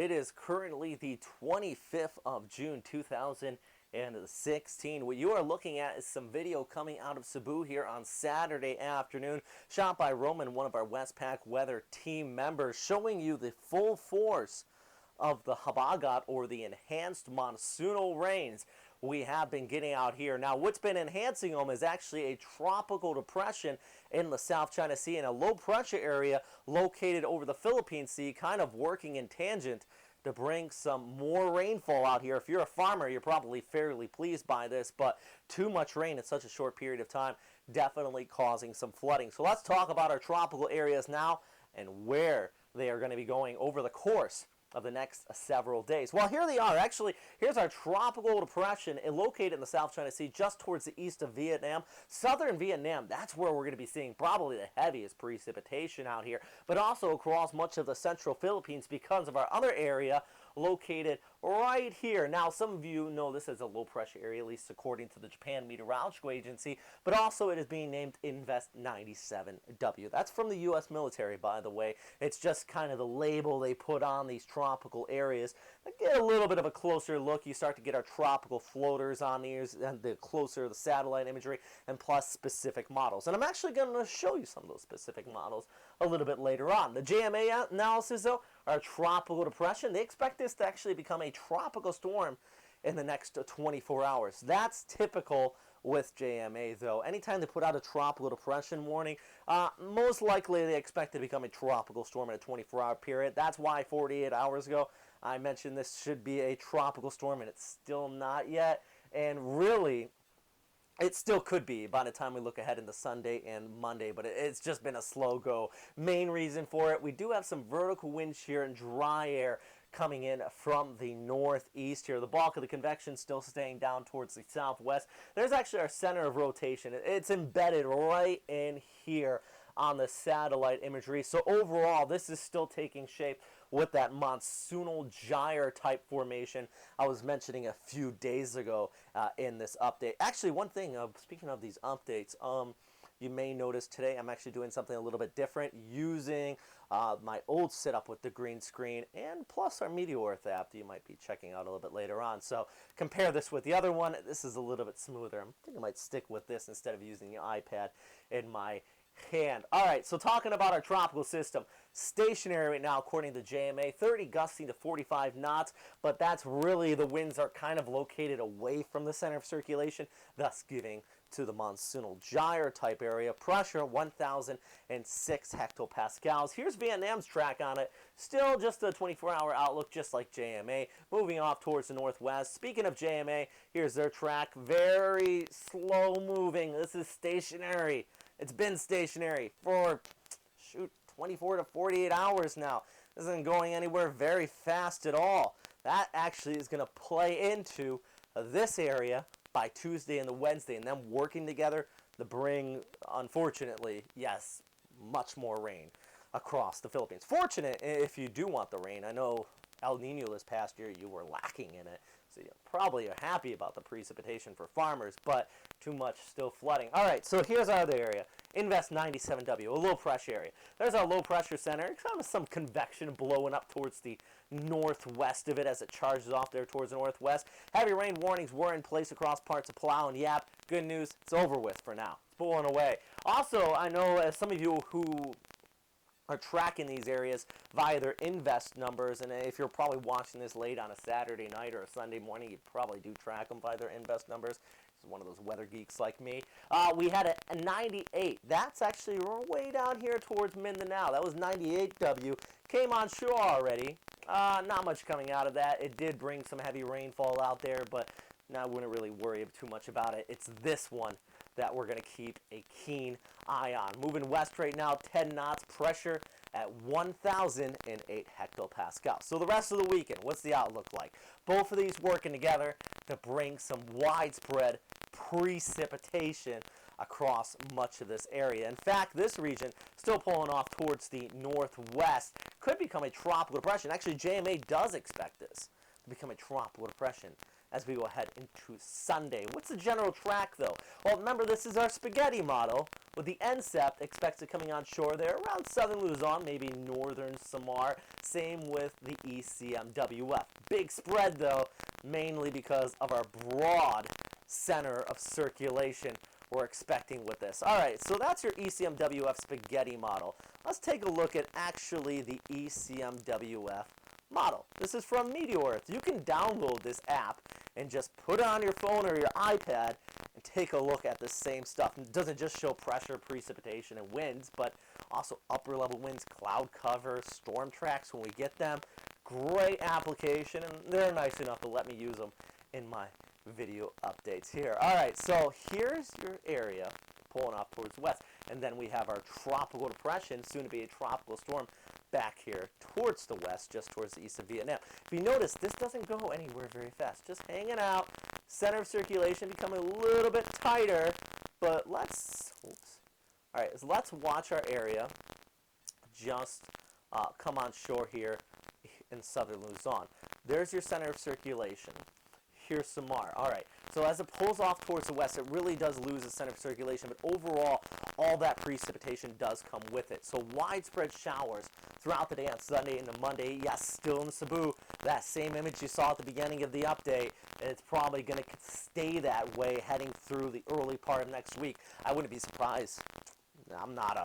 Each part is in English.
It is currently the 25th of June 2016. What you are looking at is some video coming out of Cebu here on Saturday afternoon, shot by Roman, one of our Westpac weather team members, showing you the full force of the Hagabat, or the enhanced monsoonal rains we have been getting out here. Now, what's been enhancing them is actually a tropical depression in the South China Sea and a low pressure area located over the Philippine Sea, kind of working in tangent to bring some more rainfall out here. If you're a farmer, you're probably fairly pleased by this, but too much rain in such a short period of time definitely causing some flooding. So let's talk about our tropical areas now and where they are going to be going over the course of the next several days. Well, here they are. Actually, here's our tropical depression located in the South China Sea, just towards the east of Vietnam. Southern Vietnam, that's where we're going to be seeing probably the heaviest precipitation out here, but also across much of the central Philippines because of our other area located right here. Now, some of you know this as a low pressure area, at least according to the Japan Meteorological Agency, but also it is being named Invest 97W. That's from the U.S. military, by the way. It's just kind of the label they put on these tropical areas. Get a little bit of a closer look. You start to get our tropical floaters on these, and the closer the satellite imagery, and plus specific models. And I'm actually going to show you some of those specific models a little bit later on. The JMA analysis, though, our tropical depression, they expect this to actually become a tropical storm in the next 24 hours. That's typical with JMA, though. Anytime they put out a tropical depression warning, most likely they expect it to become a tropical storm in a 24-hour period. That's why 48 hours ago I mentioned this should be a tropical storm, and it's still not yet. And really, it still could be by the time we look ahead into Sunday and Monday, but it's just been a slow go. Main reason for it, we do have some vertical wind shear and dry air coming in from the northeast here. The bulk of the convection still staying down towards the southwest. There's actually our center of rotation. It's embedded right in here on the satellite imagery. So overall, this is still taking shape with that monsoonal gyre type formation I was mentioning a few days ago in this update. Actually, one thing, speaking of these updates, you may notice today I'm actually doing something a little bit different, using my old setup with the green screen and plus our Meteorth app that you might be checking out a little bit later on. So compare this with the other one. This is a little bit smoother. I think I might stick with this instead of using the iPad in my hand. All right, so talking about our tropical system, stationary right now according to JMA, 30 gusting to 45 knots, but that's really, the winds are kind of located away from the center of circulation, thus giving to the monsoonal gyre type area. Pressure 1,006 hectopascals. Here's Vietnam's track on it. Still just a 24-hour outlook, just like JMA, moving off towards the northwest. Speaking of JMA, here's their track. Very slow moving. This is stationary. It's been stationary for, 24 to 48 hours now. This isn't going anywhere very fast at all. That actually is going to play into this area by Tuesday and the Wednesday, and them working together to bring, unfortunately, yes, much more rain across the Philippines. Fortunate if you do want the rain. I know El Nino this past year, you were lacking in it, so you probably are happy about the precipitation for farmers, but too much still flooding. All right, so here's our other area. Invest 97W, a low pressure area. There's our low pressure center. Kind of some convection blowing up towards the northwest of it as it charges off there towards the northwest. Heavy rain warnings were in place across parts of Palau and Yap. Good news, it's over with for now. It's blowing away. Also, I know as some of you who are tracking these areas via their invest numbers, and if you're probably watching this late on a Saturday night or a Sunday morning, you probably do track them by their invest numbers. This is one of those weather geeks like me. We had a 98. That's actually way down here towards Mindanao. That was 98W. Came on shore already. Not much coming out of that. It did bring some heavy rainfall out there, but I wouldn't really worry too much about it. It's this one that we're going to keep a keen eye on. Moving west right now, 10 knots, pressure at 1,008 hectopascals. So the rest of the weekend, what's the outlook like? Both of these working together to bring some widespread precipitation across much of this area. In fact, this region still pulling off towards the northwest could become a tropical depression. Actually, JMA does expect this to become a tropical depression as we go ahead into Sunday. What's the general track, though? Well, remember, this is our spaghetti model, with the NSEP expected coming on shore there around southern Luzon, maybe northern Samar. Same with the ECMWF. Big spread, though, mainly because of our broad center of circulation we're expecting with this. All right, so that's your ECMWF spaghetti model. Let's take a look at actually the ECMWF model. This is from Meteor. You can download this app and just put it on your phone or your iPad and take a look at the same stuff. It doesn't just show pressure, precipitation, and winds, but also upper level winds, cloud cover, storm tracks when we get them. Great application, and they're nice enough to let me use them in my video updates here. All right, so here's your area pulling off towards the west, and then we have our tropical depression, soon to be a tropical storm, back here towards the west, just towards the east of Vietnam. If you notice, this doesn't go anywhere very fast, just hanging out. Center of circulation becoming a little bit tighter, but let's all right, so let's watch our area just come on shore here in southern Luzon. There's your center of circulation. Here's Samar. All right, so as it pulls off towards the west, it really does lose the center of circulation, but overall, all that precipitation does come with it. So widespread showers throughout the day on Sunday into Monday. Yes, still in Cebu, that same image you saw at the beginning of the update, and it's probably going to stay that way heading through the early part of next week. I wouldn't be surprised. I'm not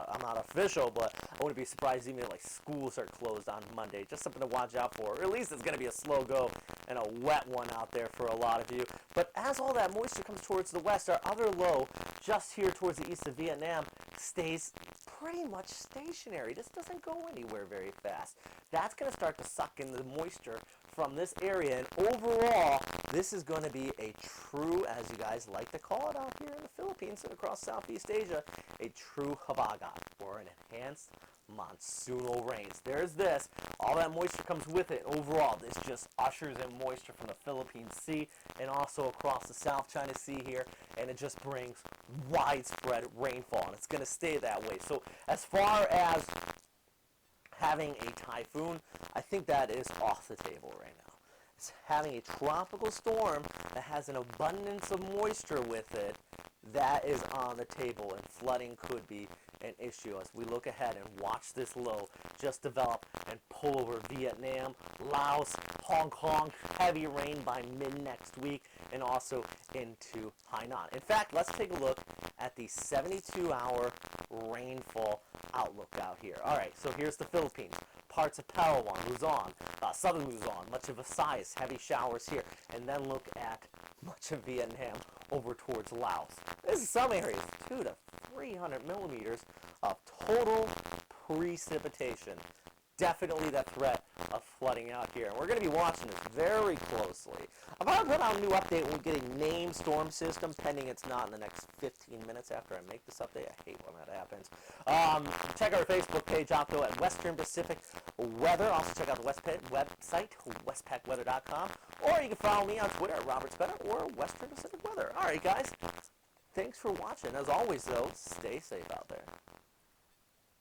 official, but I wouldn't be surprised even if like schools are closed on Monday. Just something to watch out for. Or at least it's going to be a slow go and a wet one out there for a lot of you. But as all that moisture comes towards the west, our other low just here towards the east of Vietnam stays pretty much stationary. This doesn't go anywhere very fast. That's going to start to suck in the moisture from this area, and overall, this is going to be a true, as you guys like to call it out here in the Philippines and across Southeast Asia, a true Hagabat, or an enhanced monsoonal rains. There's this. All that moisture comes with it. Overall, this just ushers in moisture from the Philippine Sea and also across the South China Sea here, and it just brings widespread rainfall, and it's going to stay that way. So as far as having a typhoon, I think that is off the table right now. It's having a tropical storm that has an abundance of moisture with it, that is on the table, and flooding could be an issue as we look ahead and watch this low just develop and pull over Vietnam, Laos, Hong Kong, heavy rain by mid-next week, and also into Hainan. In fact, let's take a look at the 72-hour rainfall outlook out here. All right, so here's the Philippines. Parts of Palawan, Luzon, southern Luzon, much of Visayas, heavy showers here. And then look at much of Vietnam over towards Laos. This is some areas, 200 to 300 millimeters of total precipitation. Definitely that threat of flooding out here. And we're going to be watching this very closely. I'm going to put out a new update when we get a named storm system, pending it's not in the next 15 minutes after I make this update. I hate when that happens. Check our Facebook page out, though, at Western Pacific Weather. Also check out the website, westpackweather.com. Or you can follow me on Twitter at RobertsBennett or Western Pacific Weather. All right, guys. Thanks for watching. As always, though, stay safe out there.